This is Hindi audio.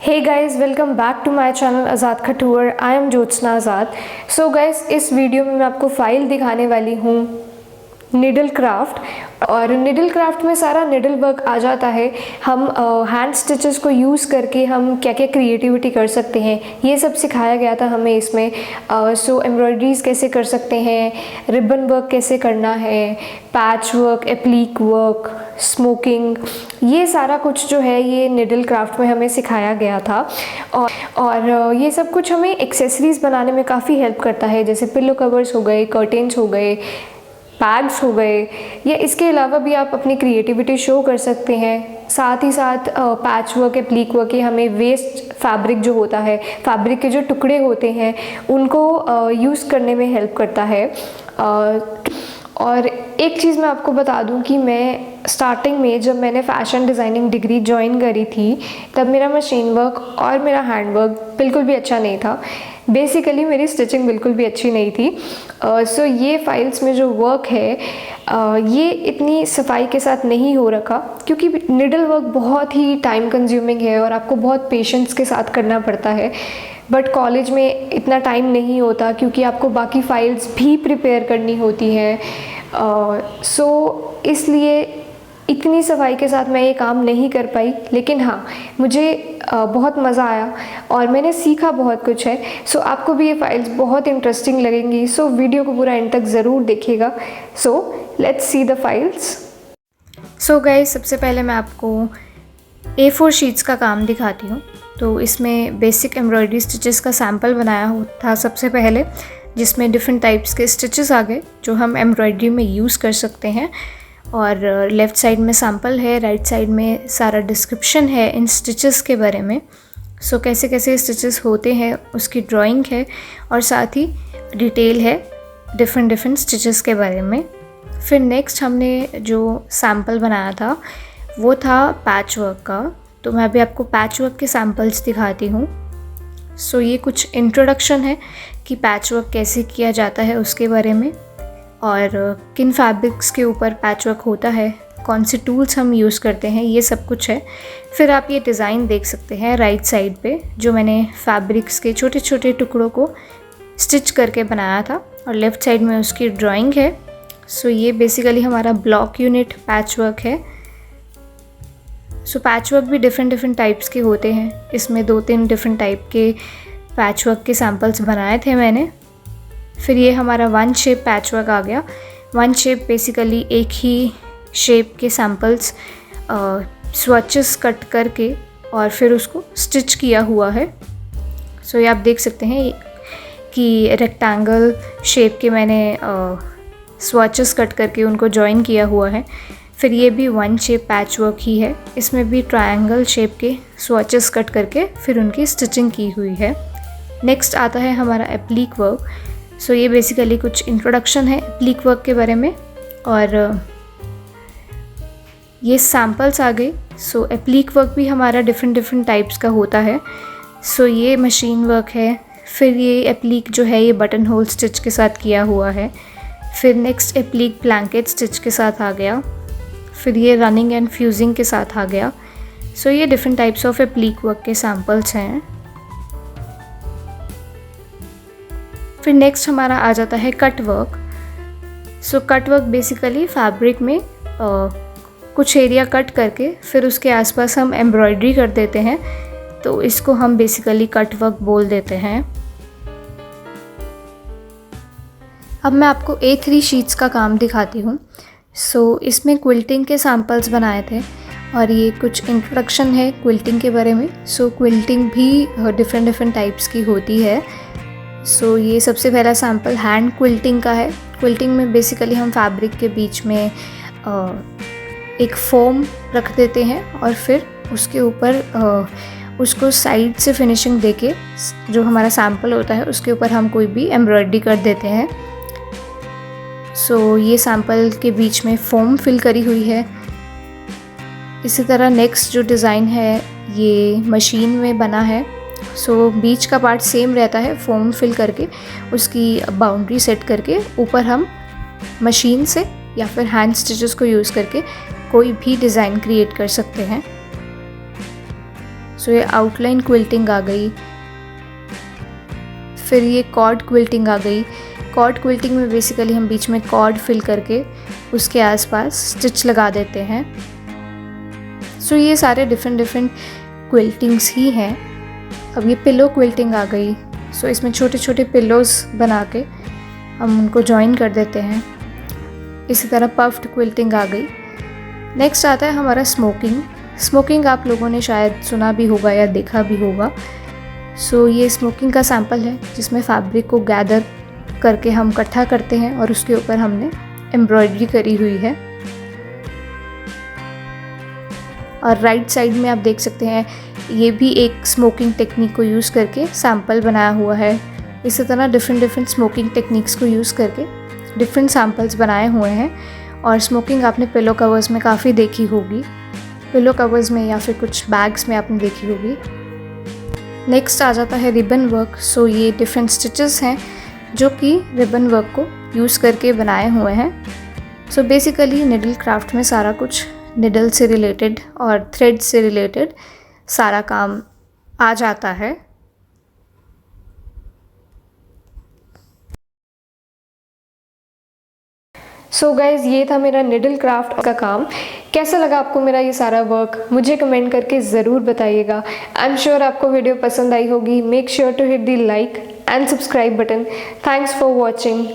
Hey guys, welcome back to my channel Azad Khatur. I am Jyotsna Azad. So guys, इस वीडियो में मैं आपको फाइल दिखाने वाली हूँ निडल क्राफ्ट। और निडल क्राफ्ट में सारा निडल वर्क आ जाता है। हम हैंड स्टिचेस को यूज़ करके हम क्या क्या क्रिएटिविटी कर सकते हैं, ये सब सिखाया गया था हमें इसमें। सो एम्ब्रॉयडरीज कैसे कर सकते हैं, रिबन वर्क कैसे करना है, पैच वर्क, एप्लीक वर्क, स्मोकिंग, ये सारा कुछ जो है ये निडल क्राफ्ट में हमें सिखाया गया था। और ये सब कुछ हमें एक्सेसरीज़ बनाने में काफ़ी हेल्प करता है, जैसे पिलो कवर्स हो गए, कर्टेन्स हो गए, बैग्स हो गए, या इसके अलावा भी आप अपनी क्रिएटिविटी शो कर सकते हैं। साथ ही साथ पैच वर्क, एप्लीक वर्क, ये हमें वेस्ट फैब्रिक जो होता है, फैब्रिक के जो टुकड़े होते हैं उनको यूज़ करने में हेल्प करता है। और एक चीज़ मैं आपको बता दूं कि मैं स्टार्टिंग में जब मैंने फ़ैशन डिज़ाइनिंग डिग्री ज्वाइन करी थी तब मेरा मशीन वर्क और मेरा हैंड वर्क बिल्कुल भी अच्छा नहीं था। बेसिकली मेरी स्टिचिंग बिल्कुल भी अच्छी नहीं थी। सो ये फाइल्स में जो वर्क है ये इतनी सफाई के साथ नहीं हो रखा, क्योंकि निडल वर्क बहुत ही टाइम कंज्यूमिंग है और आपको बहुत पेशेंस के साथ करना पड़ता है। बट कॉलेज में इतना टाइम नहीं होता क्योंकि आपको बाकी फाइल्स भी प्रिपेयर करनी होती हैं। सो इसलिए इतनी सफाई के साथ मैं ये काम नहीं कर पाई। लेकिन हाँ, मुझे बहुत मज़ा आया और मैंने सीखा बहुत कुछ है। सो आपको भी ये फाइल्स बहुत इंटरेस्टिंग लगेंगी। सो वीडियो को पूरा एंड तक ज़रूर देखिएगा। So let's see the files. So guys, सबसे पहले मैं आपको A4 शीट्स का काम दिखाती हूँ। तो इसमें बेसिक एम्ब्रॉयडरी स्टिचेस का सैम्पल बनाया था सबसे पहले, जिसमें डिफरेंट टाइप्स के स्टिचेस आ गए जो हम एम्ब्रॉयडरी में यूज़ कर सकते हैं। और लेफ़्ट साइड में सैम्पल है, राइट साइड में सारा डिस्क्रिप्शन है इन स्टिचेस के बारे में। सो कैसे कैसे स्टिचेस होते हैं उसकी ड्राइंग है, और साथ ही डिटेल है डिफरेंट स्टिचेस के बारे में। फिर नेक्स्ट हमने जो सैम्पल बनाया था वो था पैच वर्क का। तो मैं अभी आपको पैच वर्क के सैम्पल्स दिखाती हूँ। सो ये कुछ इंट्रोडक्शन है कि पैच वर्क कैसे किया जाता है उसके बारे में, और किन फैब्रिक्स के ऊपर पैच वर्क होता है, कौन से टूल्स हम यूज़ करते हैं, ये सब कुछ है। फिर आप ये डिज़ाइन देख सकते हैं राइट साइड पे, जो मैंने फैब्रिक्स के छोटे छोटे टुकड़ों को स्टिच करके बनाया था, और लेफ़्ट साइड में उसकी ड्राइंग है। सो ये बेसिकली हमारा ब्लॉक यूनिट पैच वर्क है। सो पैच वर्क भी डिफरेंट टाइप्स के होते हैं। इसमें 2-3 डिफरेंट टाइप के पैच वर्क के सैम्पल्स बनाए थे मैंने। फिर ये हमारा 1 शेप पैच वर्क आ गया। 1 शेप बेसिकली एक ही शेप के सैम्पल्स स्वॉचेस कट करके और फिर उसको स्टिच किया हुआ है। सो ये आप देख सकते हैं कि रेक्टेंगल शेप के मैंने स्वॉचेस कट करके उनको जॉइन किया हुआ है। फिर ये भी 1 शेप पैच वर्क ही है। इसमें भी ट्रायंगल शेप के स्वॉचेस कट करके फिर उनकी स्टिचिंग की हुई है। नेक्स्ट आता है हमारा एप्लीक वर्क। सो ये बेसिकली कुछ इंट्रोडक्शन है एप्लीक वर्क के बारे में, और ये सैम्पल्स आ गए। सो एप्लीक वर्क भी हमारा डिफरेंट टाइप्स का होता है। सो ये मशीन वर्क है। फिर ये एप्लीक जो है ये बटन होल स्टिच के साथ किया हुआ है। फिर नेक्स्ट एप्लीक ब्लैंकेट स्टिच के साथ आ गया। फिर ये रनिंग एंड फ्यूजिंग के साथ आ गया। सो ये डिफरेंट टाइप्स ऑफ एप्लीक वर्क के सैम्पल्स हैं। फिर नेक्स्ट हमारा आ जाता है cut work. So cut work basically fabric में कुछ एरिया कट करके फिर उसके आसपास हम एम्ब्रॉयडरी कर देते हैं, तो इसको हम बेसिकली कट वर्क बोल देते हैं। अब मैं आपको A3 शीट्स का काम दिखाती हूँ। सो इसमें क्विल्टिंग के सैम्पल्स बनाए थे, और ये कुछ इंट्रोडक्शन है क्विल्टिंग के बारे में। सो क्विल्टिंग भी डिफरेंट टाइप्स की होती है। सो ये सबसे पहला सैम्पल हैंड क्विल्टिंग का है। क्विल्टिंग में बेसिकली हम फैब्रिक के बीच में एक फोम रख देते हैं, और फिर उसके ऊपर उसको साइड से फिनिशिंग देके जो हमारा सैम्पल होता है उसके ऊपर हम कोई भी एम्ब्रॉयडरी कर देते हैं। सो ये सैम्पल के बीच में फोम फिल करी हुई है। इसी तरह नेक्स्ट जो डिज़ाइन है ये मशीन में बना है। सो बीच का पार्ट सेम रहता है, फोम फिल करके उसकी बाउंड्री सेट करके ऊपर हम मशीन से या फिर हैंड स्टिचेस को यूज़ करके कोई भी डिज़ाइन क्रिएट कर सकते हैं। सो ये आउटलाइन क्विल्टिंग आ गई। फिर ये कॉर्ड क्विल्टिंग आ गई। कॉर्ड क्विल्टिंग में बेसिकली हम बीच में कॉर्ड फिल करके उसके आसपास स्टिच लगा देते हैं। सो ये सारे डिफरेंट क्विल्टिंग्स ही हैं। अब ये पिलो क्विल्टिंग आ गई। सो इसमें छोटे छोटे पिलोज बना के हम उनको जॉइन कर देते हैं। इसी तरह पफ्ड क्विल्टिंग आ गई। नेक्स्ट आता है हमारा स्मोकिंग। स्मोकिंग आप लोगों ने शायद सुना भी होगा या देखा भी होगा। सो ये स्मोकिंग का सैम्पल है जिसमें फैब्रिक को गैदर करके हम इकट्ठा करते हैं और उसके ऊपर हमने एम्ब्रॉयडरी करी हुई है। और राइट साइड में आप देख सकते हैं ये भी एक स्मोकिंग टेक्निक को यूज़ करके सैम्पल बनाया हुआ है। इसी तरह डिफरेंट स्मोकिंग टेक्निक्स को यूज़ करके डिफरेंट सैम्पल्स बनाए हुए हैं। और स्मोकिंग आपने पिलो कवर्स में काफ़ी देखी होगी, पिलो कवर्स में या फिर कुछ बैग्स में आपने देखी होगी। नेक्स्ट आ जाता है रिबन वर्क। सो ये डिफरेंट स्टिचेस हैं जो कि रिबन वर्क को यूज़ करके बनाए हुए हैं। सो बेसिकली निडल क्राफ्ट में सारा कुछ निडल से रिलेटेड और थ्रेड से रिलेटेड सारा काम आ जाता है। सो गाइज़ ये था मेरा निडल क्राफ्ट का काम। कैसा लगा आपको मेरा ये सारा वर्क, मुझे कमेंट करके ज़रूर बताइएगा। आई एम श्योर आपको वीडियो पसंद आई होगी। Make sure to hit the like and subscribe button. Thanks for watching.